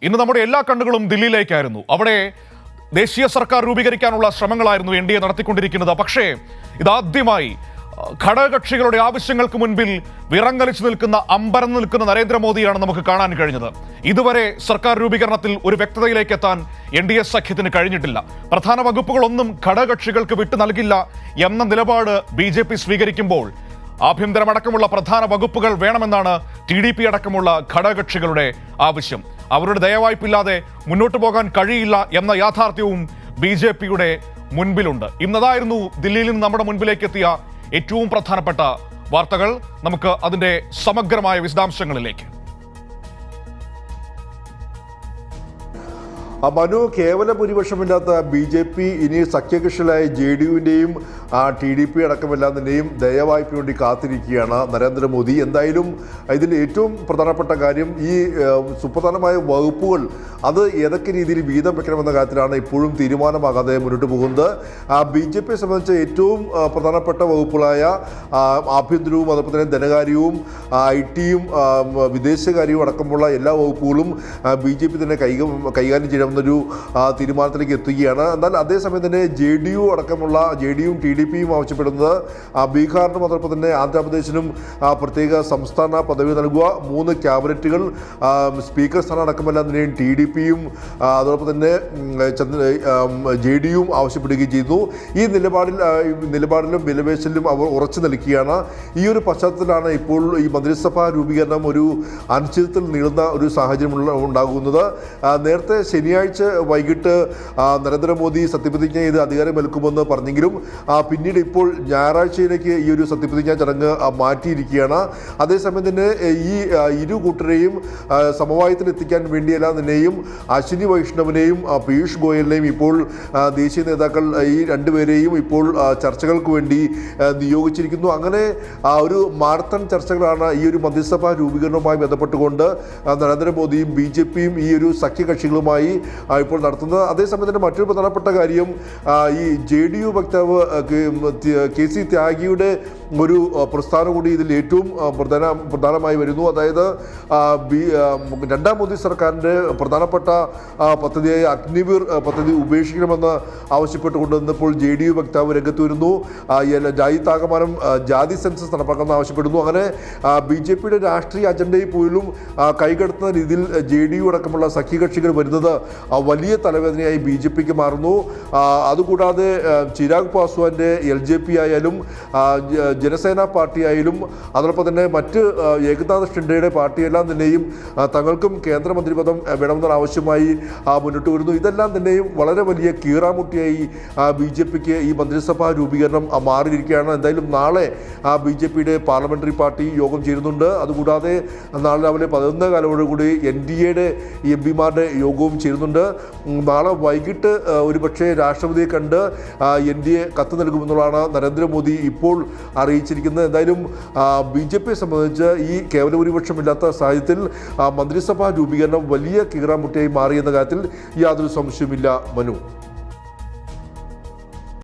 ഇന്ന് നമ്മുടെ എല്ലാ കണ്ണുകളും ദില്ലിയിലേക്കായിരുന്നു. അവിടെ ദേശീയ സർക്കാർ രൂപീകരിക്കാനുള്ള ശ്രമങ്ങളായിരുന്നു NDA നടത്തിക്കൊണ്ടിരിക്കുന്നത്. പക്ഷേ ഇതാദ്യമായി ഘടകകക്ഷികളുടെ ആവശ്യങ്ങൾക്ക് മുൻപിൽ വിറങ്ങലിച്ചു നിൽക്കുന്ന, അമ്പരന്ന് നിൽക്കുന്ന നരേന്ദ്രമോദിയാണ് നമുക്ക് കാണാൻ കഴിഞ്ഞത്. ഇതുവരെ സർക്കാർ രൂപീകരണത്തിൽ ഒരു വ്യക്തതയിലേക്ക് എത്താൻ NDA സഖ്യത്തിന് കഴിഞ്ഞിട്ടില്ല. പ്രധാന വകുപ്പുകളൊന്നും ഘടകകക്ഷികൾക്ക് വിട്ടു നൽകില്ല എന്ന നിലപാട് BJP സ്വീകരിക്കുമ്പോൾ ആഭ്യന്തരമടക്കമുള്ള പ്രധാന വകുപ്പുകൾ വേണമെന്നാണ് TDP അടക്കമുള്ള ഘടകകക്ഷികളുടെ ആവശ്യം. അവരുടെ ദയവായ്പില്ലാതെ മുന്നോട്ട് പോകാൻ കഴിയില്ല എന്ന യാഥാർത്ഥ്യവും BJPയുടെ മുൻപിലുണ്ട്. ഇന്നതായിരുന്നു ദില്ലിയിൽ നിന്ന് നമ്മുടെ മുൻപിലേക്ക് എത്തിയ ഏറ്റവും പ്രധാനപ്പെട്ട വാർത്തകൾ. നമുക്ക് അതിന്റെ സമഗ്രമായ വിശദാംശങ്ങളിലേക്ക്. മനു, കേവല ഭൂരിപക്ഷമില്ലാത്ത BJP ഇനി സഖ്യകക്ഷികളായ JDUവിൻ്റെയും TDP അടക്കമെല്ലാത്തിൻ്റെയും ദയവായ്പയ്ക്ക് വേണ്ടി കാത്തിരിക്കുകയാണ് നരേന്ദ്രമോദി. എന്തായാലും ഇതിൽ ഏറ്റവും പ്രധാനപ്പെട്ട കാര്യം ഈ സുപ്രധാനമായ വകുപ്പുകൾ അത് ഏതൊക്കെ രീതിയിൽ വീതം വെക്കണമെന്ന കാര്യത്തിലാണ് ഇപ്പോഴും തീരുമാനമാകാതെ മുന്നോട്ട് പോകുന്നത്. BJPയെ സംബന്ധിച്ച് ഏറ്റവും പ്രധാനപ്പെട്ട വകുപ്പുകളായ ആഭ്യന്തരവും അതുപോലെ തന്നെ ധനകാര്യവും IT-യും വിദേശകാര്യവും അടക്കമുള്ള എല്ലാ വകുപ്പുകളും BJP തന്നെ കൈകാര്യം ചെയ്യണമെന്നൊരു തീരുമാനത്തിലേക്ക് എത്തുകയാണ്. എന്നാൽ അതേസമയം തന്നെ JDU അടക്കമുള്ള JDUവും TDPയും ആവശ്യപ്പെടുന്നത് ബീഹാറിനും അതോടൊപ്പം തന്നെ ആന്ധ്രാപ്രദേശിനും പ്രത്യേക സംസ്ഥാന പദവി നൽകുക, 3 ക്യാബിനറ്റുകൾ, സ്പീക്കർ സ്ഥാനം അടക്കമെല്ലാത്തിനെയും TDPയും അതോടൊപ്പം തന്നെ JDUവും ആവശ്യപ്പെടുകയും ചെയ്തു. ഈ നിലപാടിലും വിലപേശലിലും അവർ ഉറച്ചു നിൽക്കുകയാണ്. ഈ ഒരു പശ്ചാത്തലത്തിലാണ് ഇപ്പോൾ ഈ മന്ത്രിസഭാ രൂപീകരണം ഒരു അനിശ്ചിതത്വത്തിൽ നീളുന്ന ഒരു സാഹചര്യം ഉണ്ടാകുന്നത്. നേരത്തെ ശനിയാഴ്ച വൈകിട്ട് നരേന്ദ്രമോദി സത്യപ്രതിജ്ഞ ചെയ്ത് അധികാരമേൽക്കുമെന്ന് പറഞ്ഞെങ്കിലും പിന്നീട് ഇപ്പോൾ ഞായറാഴ്ചയിലേക്ക് ഈ ഒരു സത്യപ്രതിജ്ഞാ ചടങ്ങ് മാറ്റിയിരിക്കുകയാണ്. അതേസമയം തന്നെ ഈ ഇരു കൂട്ടരെയും സമവായത്തിലെത്തിക്കാൻ വേണ്ടിയെല്ലാം തന്നെയും അശ്വിനി വൈഷ്ണവിനെയും പീയൂഷ് ഗോയലിനെയും ഇപ്പോൾ ദേശീയ നേതാക്കൾ ഈ രണ്ടുപേരെയും ഇപ്പോൾ ചർച്ചകൾക്ക് വേണ്ടി നിയോഗിച്ചിരിക്കുന്നു. അങ്ങനെ ഒരു മാരത്തൺ ചർച്ചകളാണ് ഈ ഒരു മന്ത്രിസഭാ രൂപീകരണവുമായി ബന്ധപ്പെട്ടുകൊണ്ട് നരേന്ദ്രമോദിയും BJPയും ഈ ഒരു സഖ്യകക്ഷികളുമായി ഇപ്പോൾ നടത്തുന്നത്. അതേസമയം തന്നെ മറ്റൊരു പ്രധാനപ്പെട്ട കാര്യം ഈ JDU വക്താവ് KC ത്യാഗിയുടെ ഒരു പ്രസ്ഥാനം കൂടി ഇതിൽ ഏറ്റവും പ്രധാനമായി വരുന്നു. അതായത് രണ്ടാം മോദി സർക്കാരിൻ്റെ പ്രധാനപ്പെട്ട പദ്ധതിയായ അഗ്നിവീർ പദ്ധതി ഉപേക്ഷിക്കണമെന്ന് ആവശ്യപ്പെട്ടുകൊണ്ട് ഇന്നിപ്പോൾ JDU വക്താവ് രംഗത്ത് വരുന്നു. രാജ്യത്താകമാനം ജാതി സെൻസസ് നടപ്പാക്കണമെന്ന് ആവശ്യപ്പെടുന്നു. അങ്ങനെ BJPയുടെ രാഷ്ട്രീയ അജണ്ടയിൽ പോലും കൈകടത്തുന്ന രീതിയിൽ JDU അടക്കമുള്ള സഖ്യകക്ഷികൾ വരുന്നത് വലിയ തലവേദനയായി BJPക്ക് മാറുന്നു. അതുകൂടാതെ ചിരാഗ് പാസ്വാന്റെ LJP ആയാലും ജനസേന പാർട്ടി ആയാലും അതോടൊപ്പം തന്നെ മറ്റ് ഏകനാഥ് ഷിൻഡെയുടെ പാർട്ടിയെല്ലാം തന്നെയും തങ്ങൾക്കും കേന്ദ്രമന്ത്രി പദം വേണമെന്ന ആവശ്യമായി മുന്നോട്ട് വരുന്നു. ഇതെല്ലാം തന്നെയും വളരെ വലിയ കീറാമുട്ടിയായി BJPക്ക് ഈ മന്ത്രിസഭാ രൂപീകരണം മാറിയിരിക്കുകയാണ്. എന്തായാലും നാളെ BJPയുടെ പാർലമെന്ററി പാർട്ടി യോഗം ചേരുന്നുണ്ട്. അതുകൂടാതെ നാളെ രാവിലെ 11 കാലോടുകൂടി NDAയുടെ MP-മാരുടെ യോഗവും ചേരുന്നുണ്ട്. നാളെ വൈകിട്ട് ഒരുപക്ഷെ രാഷ്ട്രപതിയെ കണ്ട് NDA കത്ത് നൽകുമെന്നുള്ളതാണ് നരേന്ദ്രമോദി ഇപ്പോൾ അറിയിച്ചിരിക്കുന്നത്. എന്തായാലും BJPയെ സംബന്ധിച്ച് ഈ കേവല ഭൂരിപക്ഷമില്ലാത്ത സാഹചര്യത്തിൽ മന്ത്രിസഭാ രൂപീകരണം വലിയ കീറാമുട്ടിയായി മാറിയെന്ന കാര്യത്തിൽ യാതൊരു സംശയവുമില്ല. മനു.